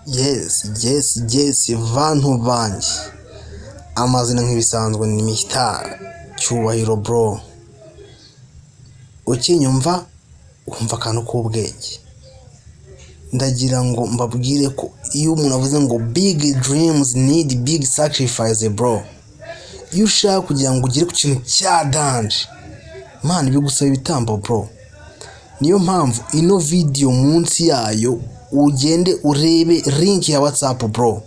Yes, vantu banjye. Amazina nk'ibisanzwe ni Mr. Cyubahiro bro. Ukinyumva umva akantu k'ubwenge. Ndagira ngo mbabwire ko iyo umuntu avuze ngo big dreams need big sacrifice bro. Iyo ushaka kugira ngo ugere ku kintu cya danje, man bigusaba ibitambo bro. Niyo mpamvu ino video munsi yayo ugende urebe link ya WhatsApp bro.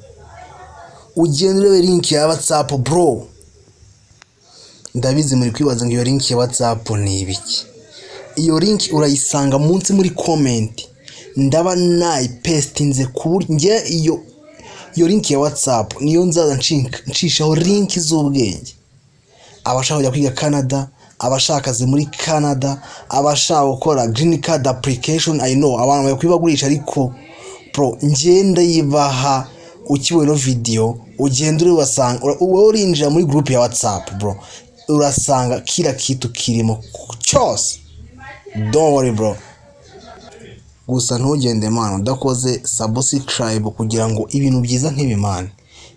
Ugende urebe link ya WhatsApp bro. Ndabizi muri kwibaza ngo iyo link ya WhatsApp ni ibiki. Iyo link urayisanga munsi muri comment. Ndaba nayipestinze nge iyo link ya WhatsApp niyo nzaza ncishaho link z'ubwenge. Abashaka kujya kwiga Canada, abashaka akazi muri Canada, abashaka gukora green card application. I know abantu bakwibagurisha, ariko bro ngenda yibaha. Ukibona video ugenda uri wasanga urinjira muri group ya WhatsApp bro, urasanga kila kitu kirimo cyose. Don't worry bro. Gusa ntugende man udakoze subscribe kugira ngo ibintu byiza nk'ibimana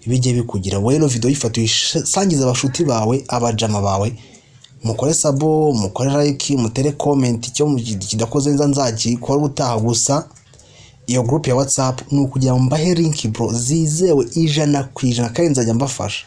bijye bikugira. Wowe no video yifata uyisangiza abashuti bawe, abajama bawe, mukore sabo, mukore like, mutere comment. Icyo kidakoze nzakikora gutaha. Gusa iyo group ya WhatsApp ni ukugira ngo mbahe link bro zizewe 100% kandi nzajya mbafasha.